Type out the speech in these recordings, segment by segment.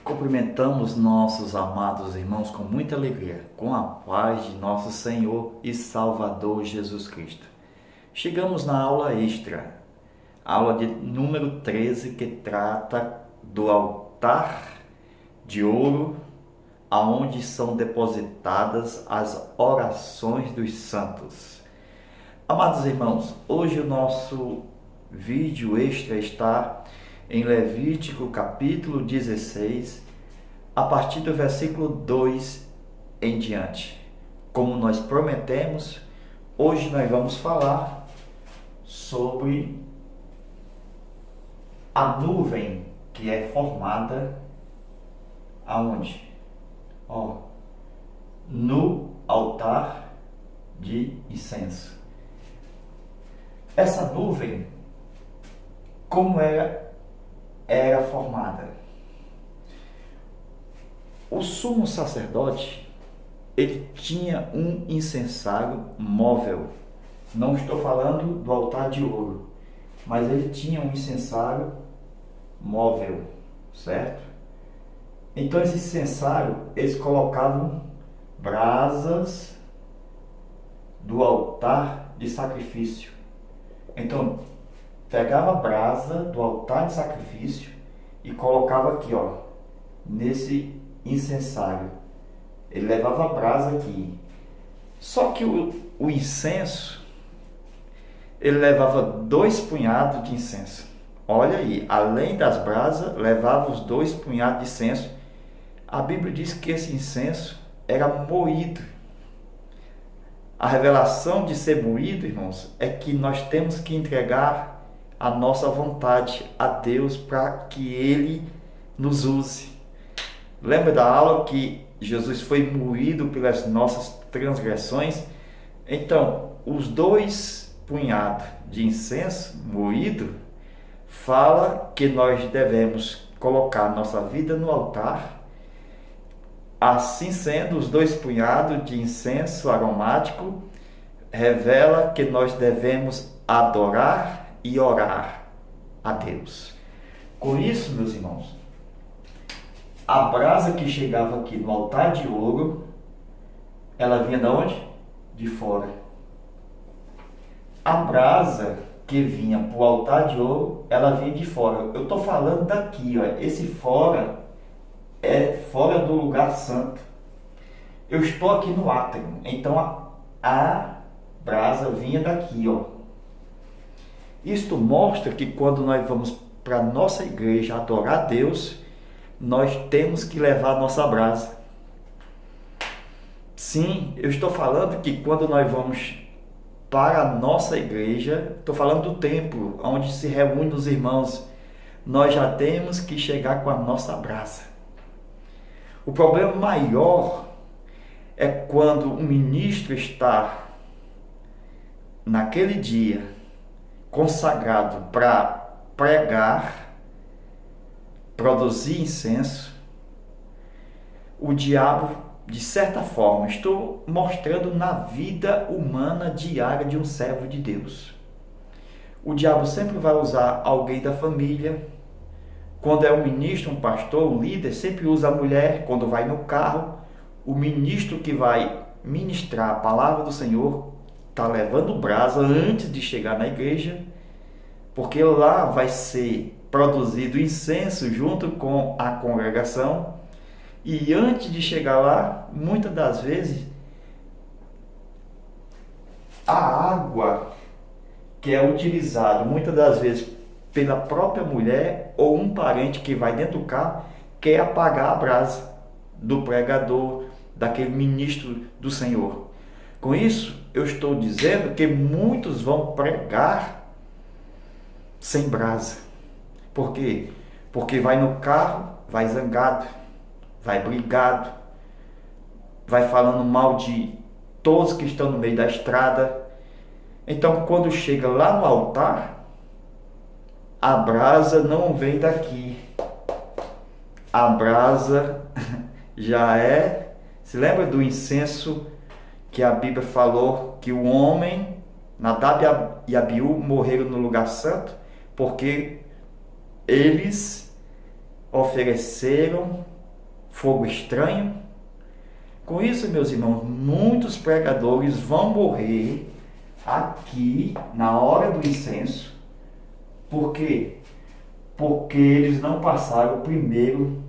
Cumprimentamos nossos amados irmãos com muita alegria, com a paz de nosso Senhor e Salvador Jesus Cristo. Chegamos na aula extra, aula de número 13, que trata do altar de ouro, aonde são depositadas as orações dos santos. Amados irmãos, hoje o nosso vídeo extra está em Levítico capítulo 16, a partir do versículo 2 em diante. Como nós prometemos, hoje nós vamos falar sobre a nuvem que é formada aonde? No altar de incenso. Essa nuvem, como era formada? O sumo sacerdote, ele tinha um incensário móvel. Não estou falando do altar de ouro, mas ele tinha um incensário móvel, certo? Então esse incensário, eles colocavam brasas do altar de sacrifício. Então pegava a brasa do altar de sacrifício e colocava aqui, nesse incensário. Ele levava a brasa aqui. Só que o incenso, ele levava 2 punhados de incenso. Olha aí, além das brasas, levava os 2 punhados de incenso. A Bíblia diz que esse incenso era moído. A revelação de ser moído, irmãos, é que nós temos que entregar a nossa vontade a Deus para que Ele nos use. Lembra da aula que Jesus foi moído pelas nossas transgressões? Então, os 2 punhados de incenso moído fala que nós devemos colocar nossa vida no altar. Assim sendo, os 2 punhados de incenso aromático revela que nós devemos adorar e orar a Deus. Com isso, meus irmãos, a brasa que chegava aqui no altar de ouro, ela vinha de onde? De fora. A brasa que vinha para o altar de ouro, ela vinha de fora. Eu estou falando daqui, esse fora é fora do lugar santo. Eu estou aqui no átrio, então a brasa vinha daqui, Isto mostra que quando nós vamos para a nossa igreja adorar a Deus, nós temos que levar a nossa brasa. Sim, eu estou falando que quando nós vamos para a nossa igreja, estou falando do templo, onde se reúnem os irmãos, nós já temos que chegar com a nossa brasa. O problema maior é quando o ministro está naquele dia consagrado para pregar, produzir incenso. O diabo, de certa forma, estou mostrando na vida humana diária de um servo de Deus. O diabo sempre vai usar alguém da família. Quando é um ministro, um pastor, um líder, sempre usa a mulher. Quando vai no carro, o ministro que vai ministrar a palavra do Senhor está levando brasa antes de chegar na igreja, porque lá vai ser produzido incenso junto com a congregação. E antes de chegar lá, muitas das vezes, a água que é utilizada, muitas das vezes, pela própria mulher ou um parente que vai dentro do carro, quer apagar a brasa do pregador, daquele ministro do Senhor. Com isso, eu estou dizendo que muitos vão pregar sem brasa. Por quê? Porque vai no carro, vai zangado, vai brigado, vai falando mal de todos que estão no meio da estrada. Então, quando chega lá no altar, a brasa não vem daqui. A brasa já é... Se lembra do incenso que a Bíblia falou que o homem, Nadab e Abiú, morreram no lugar santo? Porque eles ofereceram fogo estranho. Com isso, meus irmãos, muitos pregadores vão morrer aqui na hora do incenso. Por quê? Porque eles não passaram primeiro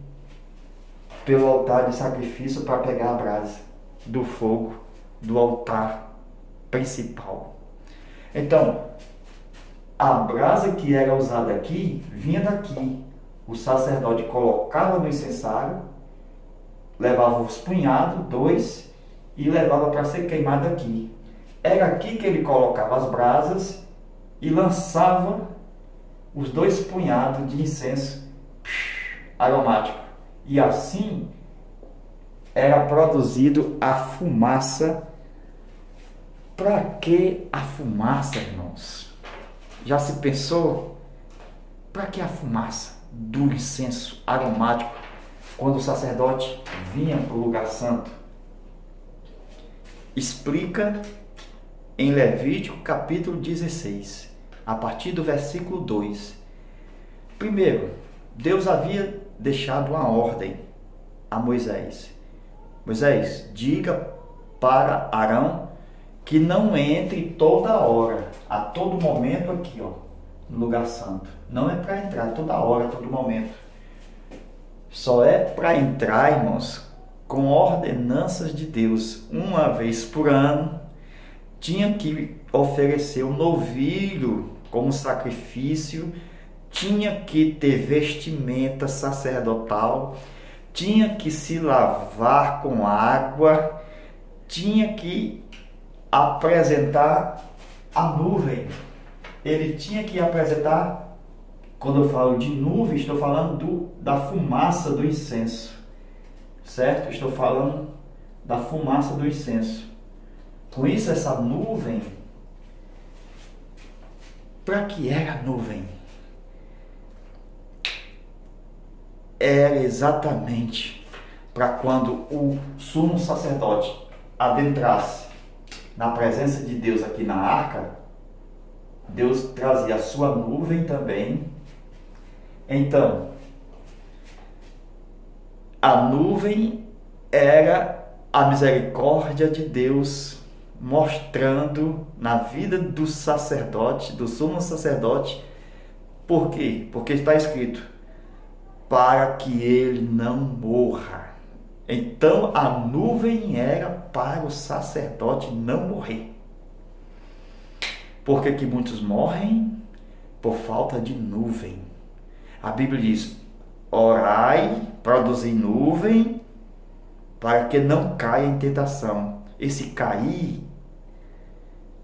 pelo altar de sacrifício para pegar a brasa do fogo do altar principal. Então, a brasa que era usada aqui, vinha daqui. O sacerdote colocava no incensário, levava os punhados, 2, e levava para ser queimado aqui. Era aqui que ele colocava as brasas e lançava os 2 punhados de incenso aromático. E assim era produzido a fumaça. Para que a fumaça, irmãos? Já se pensou? Para que a fumaça do incenso aromático quando o sacerdote vinha para o lugar santo? Explica em Levítico capítulo 16, a partir do versículo 2. Primeiro, Deus havia deixado uma ordem a Moisés. Moisés, diga para Arão que não entre toda hora, a todo momento aqui, ó, no lugar santo. Não é para entrar toda hora, a todo momento. Só é para entrar, irmãos, com ordenanças de Deus. Uma vez por ano, tinha que oferecer um novilho como sacrifício, tinha que ter vestimenta sacerdotal, tinha que se lavar com água, tinha que apresentar a nuvem. Ele tinha que apresentar, quando eu falo de nuvem, estou falando da fumaça do incenso, certo? Estou falando da fumaça do incenso. Com isso, essa nuvem, para que era a nuvem? Era exatamente para quando o sumo sacerdote adentrasse na presença de Deus aqui na arca, Deus trazia a sua nuvem também. Então, a nuvem era a misericórdia de Deus mostrando na vida do sacerdote, do sumo sacerdote. Por quê? Porque está escrito, para que ele não morra. Então a nuvem era para o sacerdote não morrer. Por que que muitos morrem? Por falta de nuvem. A Bíblia diz, orai, produzi nuvem, para que não caia em tentação. Esse cair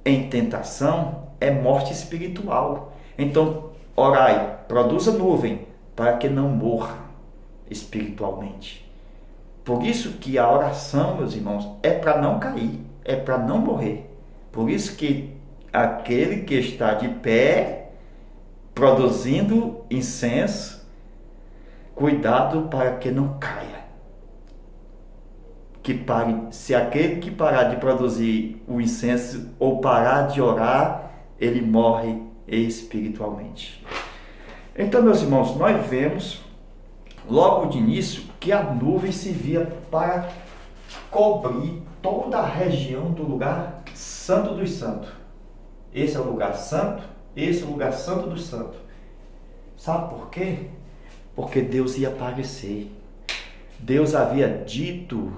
em tentação é morte espiritual. Então, orai, produza nuvem, para que não morra espiritualmente. Por isso que a oração, meus irmãos, é para não cair, é para não morrer. Por isso que aquele que está de pé, produzindo incenso, cuidado para que não caia. Que pare, se aquele que parar de produzir o incenso ou parar de orar, ele morre espiritualmente. Então, meus irmãos, nós vemos logo de início que a nuvem servia para cobrir toda a região do lugar santo dos santos. Esse é o lugar santo, esse é o lugar santo dos santos. Sabe por quê? Porque Deus ia aparecer. Deus havia dito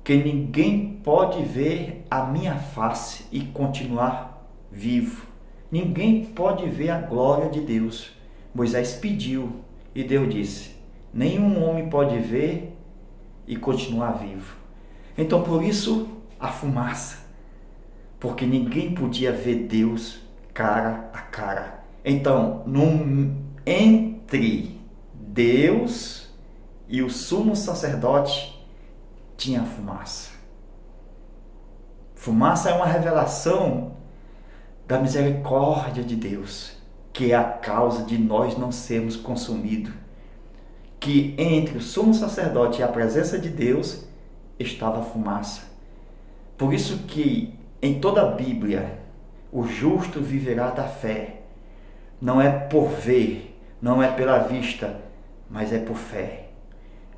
que ninguém pode ver a minha face e continuar vivo. Ninguém pode ver a glória de Deus. Moisés pediu e Deus disse, nenhum homem pode ver e continuar vivo. Então por isso a fumaça, porque ninguém podia ver Deus cara a cara. Então entre Deus e o sumo sacerdote tinha fumaça. Fumaça é uma revelação da misericórdia de Deus, que é a causa de nós não sermos consumidos. Que entre o sumo sacerdote e a presença de Deus estava a fumaça. Por isso que em toda a Bíblia, o justo viverá da fé. Não é por ver, não é pela vista, mas é por fé.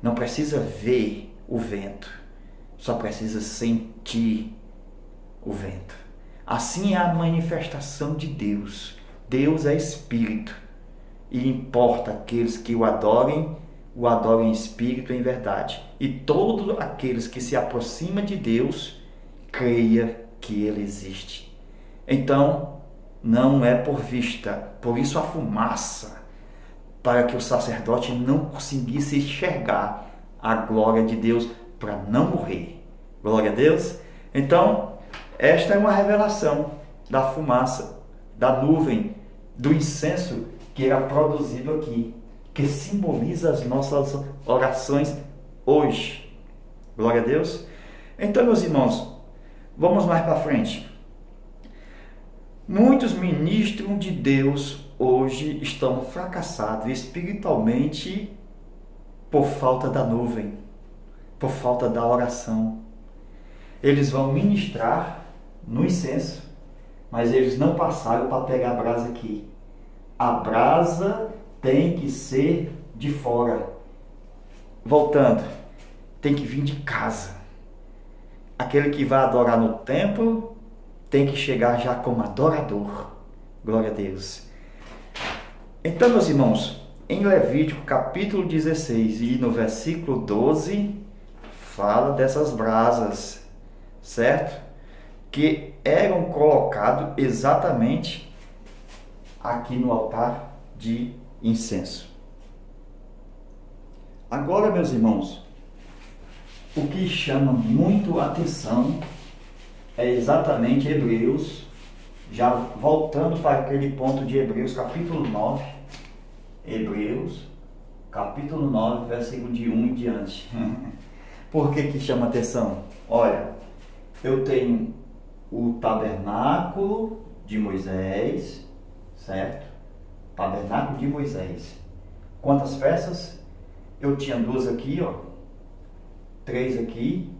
Não precisa ver o vento, só precisa sentir o vento. Assim é a manifestação de Deus. Deus é Espírito e importa aqueles que o adorem em espírito e em verdade. E todos aqueles que se aproximam de Deus, creia que Ele existe. Então, não é por vista, por isso a fumaça, para que o sacerdote não conseguisse enxergar a glória de Deus, para não morrer. Glória a Deus. Então, esta é uma revelação da fumaça, da nuvem, do incenso que era produzido aqui, que simboliza as nossas orações hoje. Glória a Deus. Então, meus irmãos, vamos mais para frente. Muitos ministros de Deus hoje estão fracassados espiritualmente por falta da nuvem, por falta da oração. Eles vão ministrar no incenso, mas eles não passaram para pegar a brasa aqui. A brasa tem que ser de fora. Voltando, tem que vir de casa. Aquele que vai adorar no templo tem que chegar já como adorador. Glória a Deus. Então, meus irmãos, em Levítico capítulo 16 e no versículo 12, fala dessas brasas, certo? Que eram colocadas exatamente aqui no altar de incenso. Agora, meus irmãos, o que chama muito a atenção é exatamente Hebreus, já voltando para aquele ponto de Hebreus capítulo 9, Hebreus capítulo 9, versículo de 1 em diante. Por que chama a atenção? Olha, eu tenho o tabernáculo de Moisés, certo? Tabernáculo de Moisés. Quantas peças? Eu tinha 2 aqui, ó. 3 aqui,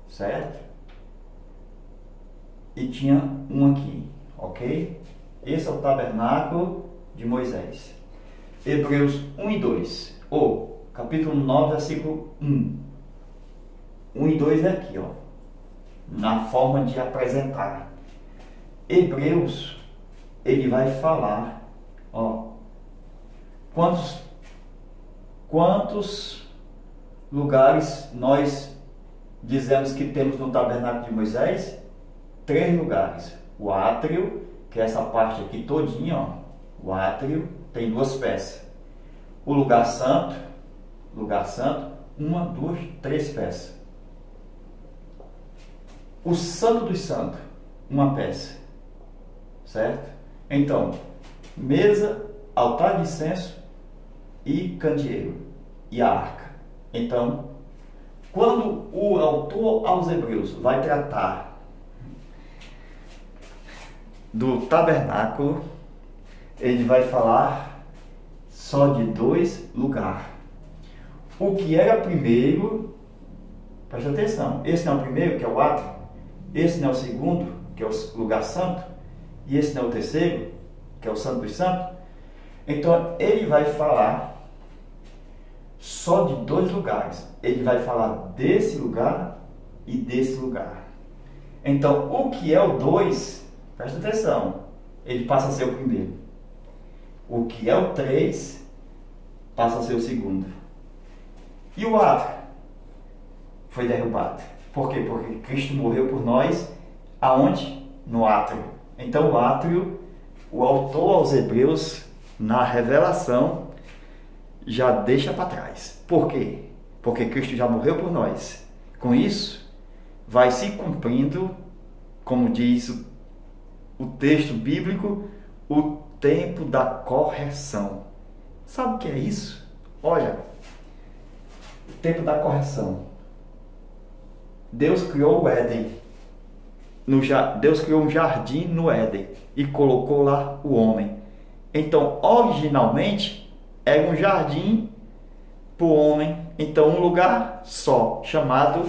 certo? E tinha 1 aqui, ok? Esse é o tabernáculo de Moisés. Hebreus 1 e 2, ou capítulo 9, versículo 1. 1 e 2 é aqui, ó, na forma de apresentar. Hebreus, ele vai falar, ó, quantos lugares nós dizemos que temos no tabernáculo de Moisés? 3 lugares. O átrio, que é essa parte aqui todinha, ó, o átrio tem 2 peças. O lugar santo, 1, 2, 3 peças. O santo dos santos, 1 peça, certo? Então, mesa, altar de incenso e candeeiro e a arca. Então, quando o autor aos Hebreus vai tratar do tabernáculo, ele vai falar só de 2 lugares. O que era primeiro, presta atenção, esse não é o primeiro, que é o átrio, esse não é o segundo, que é o lugar santo, e esse não é o terceiro, que é o santo dos santos. Então, ele vai falar só de 2 lugares. Ele vai falar desse lugar e desse lugar. Então, o que é o 2, presta atenção, ele passa a ser o primeiro. O que é o 3 passa a ser o segundo. E o átrio foi derrubado. Por quê? Porque Cristo morreu por nós. Aonde? No átrio. Então, o átrio, o autor aos Hebreus, na revelação, já deixa para trás. Por quê? Porque Cristo já morreu por nós. Com isso, vai se cumprindo, como diz o texto bíblico, o tempo da correção. Sabe o que é isso? Olha, o tempo da correção. Deus criou o Éden. Deus criou um jardim no Éden e colocou lá o homem. Então, originalmente, era um jardim para o homem. Então, um lugar só, chamado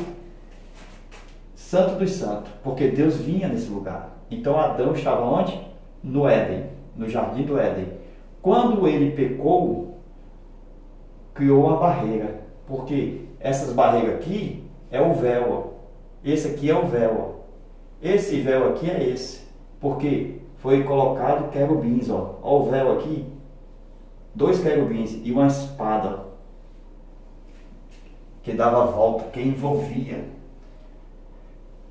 Santo dos Santos, porque Deus vinha nesse lugar. Então, Adão estava onde? No Éden, no jardim do Éden. Quando ele pecou, criou uma barreira, porque essas barreiras aqui é o véu, ó. Esse aqui é o véu, ó. Esse véu aqui é esse, porque foi colocado querubins, ó. Ó o véu aqui, 2 querubins e uma espada que dava a volta, que envolvia.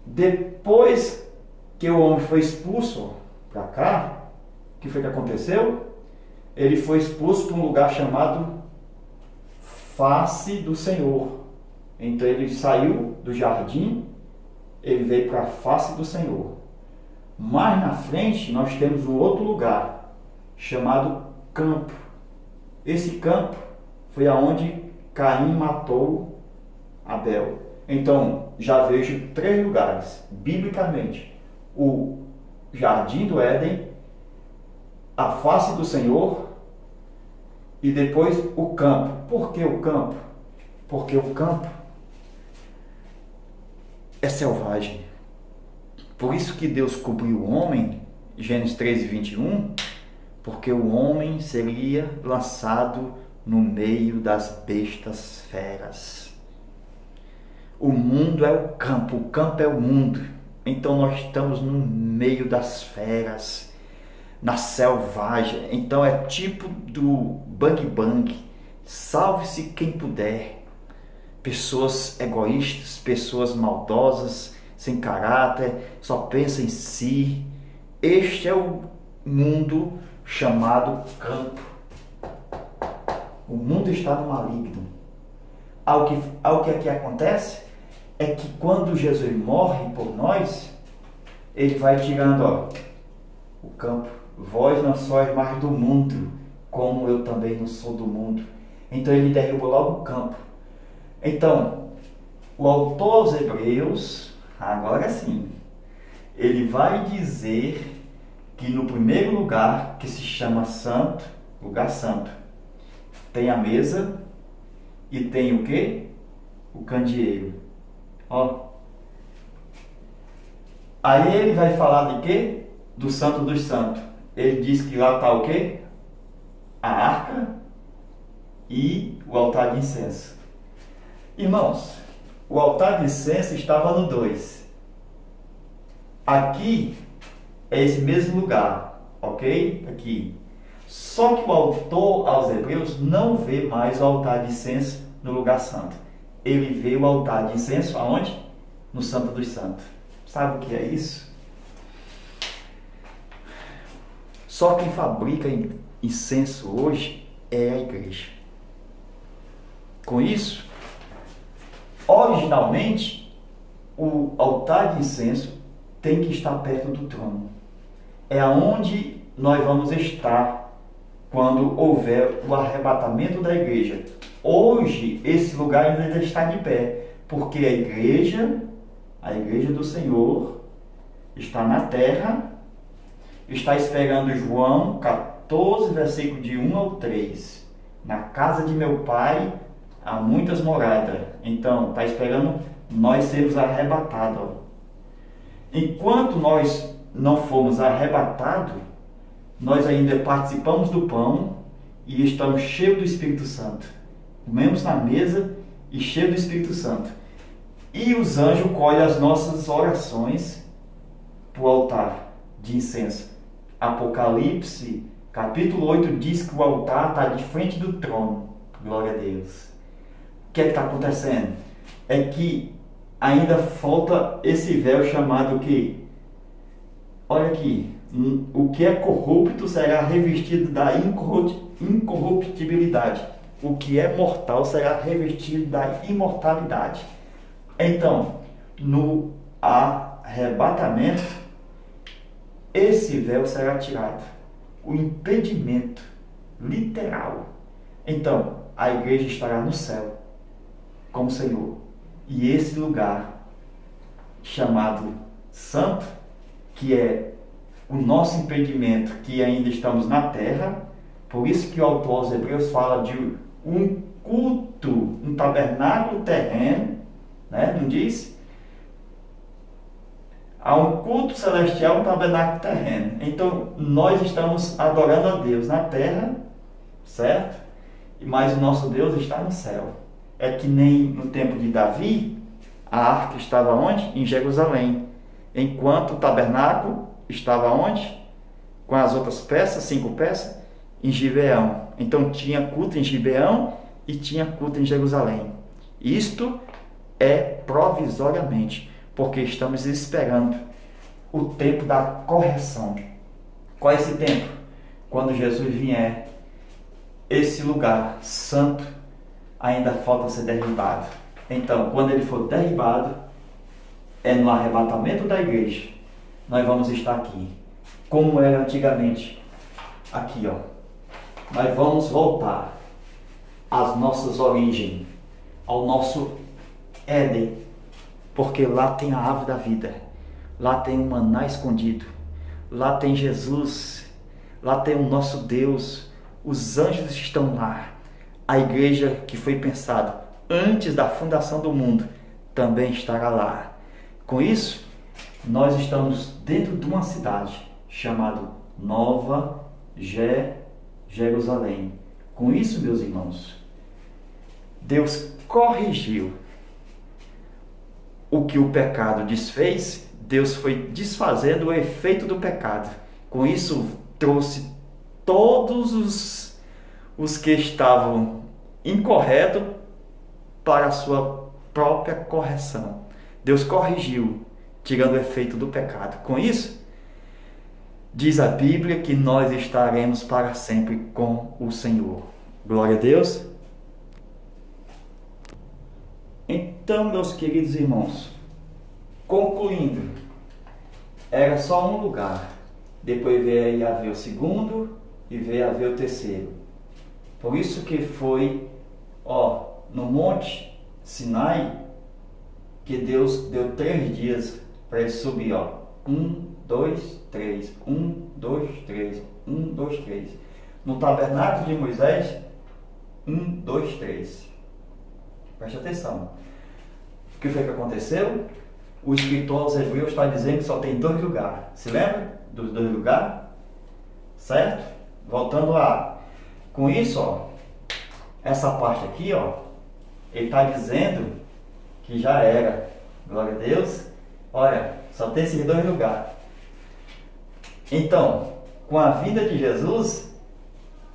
Depois que o homem foi expulso para cá, o que foi que aconteceu? Ele foi expulso para um lugar chamado Face do Senhor. Então ele saiu do jardim, ele veio para a face do Senhor. Mais na frente nós temos um outro lugar chamado campo. Esse campo foi aonde Caim matou Abel. Então já vejo 3 lugares biblicamente: o jardim do Éden, a face do Senhor e depois o campo. Por que o campo? Porque o campo é selvagem. Por isso que Deus cobriu o homem, Gênesis 13:21, porque o homem seria lançado no meio das bestas feras. O mundo é o campo é o mundo. Então nós estamos no meio das feras, na selvagem. Então é tipo do bang bang, salve-se quem puder. Pessoas egoístas, pessoas maldosas, sem caráter, só pensam em si. Este é o mundo chamado campo. O mundo está no maligno. Algo que aqui acontece é que quando Jesus morre por nós, ele vai tirando, ó, o campo. Vós não sois mais do mundo, como eu também não sou do mundo. Então ele derruba logo o campo. Então, o autor aos Hebreus, agora sim, ele vai dizer que no primeiro lugar, que se chama santo, lugar santo, tem a mesa e tem o quê? O candeeiro. Ó. Aí ele vai falar de quê? Do santo dos santos. Ele diz que lá está o quê? A arca e o altar de incenso. Irmãos, o altar de incenso estava no 2. Aqui é esse mesmo lugar, ok? Aqui. Só que o autor aos Hebreus não vê mais o altar de incenso no lugar santo. Ele vê o altar de incenso aonde? No Santo dos Santos. Sabe o que é isso? Só quem fabrica incenso hoje é a igreja. Com isso, originalmente, o altar de incenso tem que estar perto do trono. É aonde nós vamos estar quando houver o arrebatamento da igreja. Hoje, esse lugar ainda está de pé, porque a igreja do Senhor, está na terra, está esperando João 14, versículo de 1 ao 3. Na casa de meu pai há muitas moradas. Então, está esperando nós sermos arrebatados. Enquanto nós não formos arrebatados, nós ainda participamos do pão e estamos cheios do Espírito Santo. Comemos na mesa e cheios do Espírito Santo. E os anjos colhem as nossas orações para o altar de incenso. Apocalipse, capítulo 8, diz que o altar está de frente do trono. Glória a Deus. O que é que está acontecendo? É que ainda falta esse véu chamado que, olha aqui, o que é corrupto será revestido da incorruptibilidade. O que é mortal será revestido da imortalidade. Então, no arrebatamento, esse véu será tirado. O impedimento literal. Então, a igreja estará no céu com o Senhor. E esse lugar chamado santo, que é o nosso impedimento, que ainda estamos na terra, por isso que o autor aos Hebreus fala de um culto, um tabernáculo terreno, né? Não diz? Há um culto celestial, um tabernáculo terreno. Então, nós estamos adorando a Deus na terra, certo? mas o nosso Deus está no céu. É que nem no tempo de Davi, a arca estava onde? Em Jerusalém. Enquanto o tabernáculo estava onde? Com as outras peças, 5 peças, em Gibeão. Então tinha culto em Gibeão e tinha culto em Jerusalém. Isto é provisoriamente, porque estamos esperando o tempo da correção. Qual é esse tempo? Quando Jesus vier, esse lugar santo ainda falta ser derribado. Então, quando ele for derribado, é no arrebatamento da igreja, nós vamos estar aqui, como era antigamente. Aqui, ó. Nós vamos voltar às nossas origens, ao nosso Éden, porque lá tem a árvore da vida, lá tem o maná escondido, lá tem Jesus, lá tem o nosso Deus, os anjos estão lá. A igreja que foi pensada antes da fundação do mundo também estará lá. Com isso, nós estamos dentro de uma cidade chamada Nova Jerusalém. Com isso, meus irmãos, Deus corrigiu o que o pecado desfez. Deus foi desfazendo o efeito do pecado. Com isso, trouxe todos os que estavam incorretos para a sua própria correção. Deus corrigiu, tirando o efeito do pecado. Com isso, diz a Bíblia que nós estaremos para sempre com o Senhor. Glória a Deus. Então, meus queridos irmãos, concluindo, era só um lugar. Depois veio a haver o segundo e veio a haver o terceiro. Por isso que foi, no Monte Sinai, que Deus deu 3 dias para ele subir, 1, 2, 3, 1, 2, 3, 1, 2, 3. No tabernáculo de Moisés, 1, 2, 3. Preste atenção. O que foi que aconteceu? O escritor aos Hebreus está dizendo que só tem 2 lugares. Se lembra dos 2 lugares? Certo? Voltando lá. Com isso, essa parte aqui, ele está dizendo que já era. Glória a Deus. Olha, só tem esses 2 lugares. Então, com a vinda de Jesus,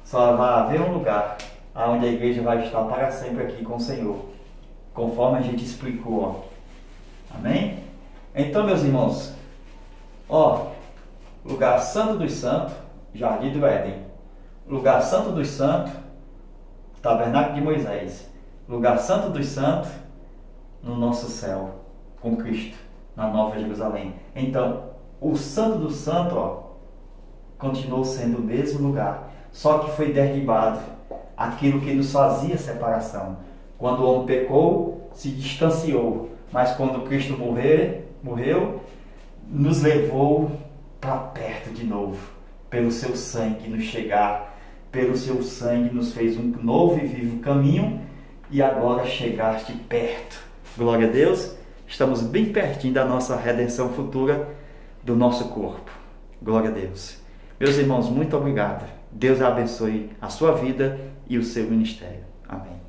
só vai haver um lugar onde a igreja vai estar para sempre aqui com o Senhor, conforme a gente explicou. Amém? Então, meus irmãos, lugar santo dos santos, Jardim do Éden. Lugar santo dos santos, tabernáculo de Moisés. Lugar santo dos santos, no nosso céu, com Cristo, na Nova Jerusalém. Então, o santo do santo, continuou sendo o mesmo lugar, só que foi derribado aquilo que nos fazia separação. Quando o homem pecou, se distanciou, mas quando Cristo morreu, nos levou para perto de novo, pelo seu sangue nos chegar, pelo seu sangue nos fez um novo e vivo caminho, e agora chegaste perto. Glória a Deus, estamos bem pertinho da nossa redenção futura do nosso corpo. Glória a Deus. Meus irmãos, muito obrigado. Deus abençoe a sua vida e o seu ministério. Amém.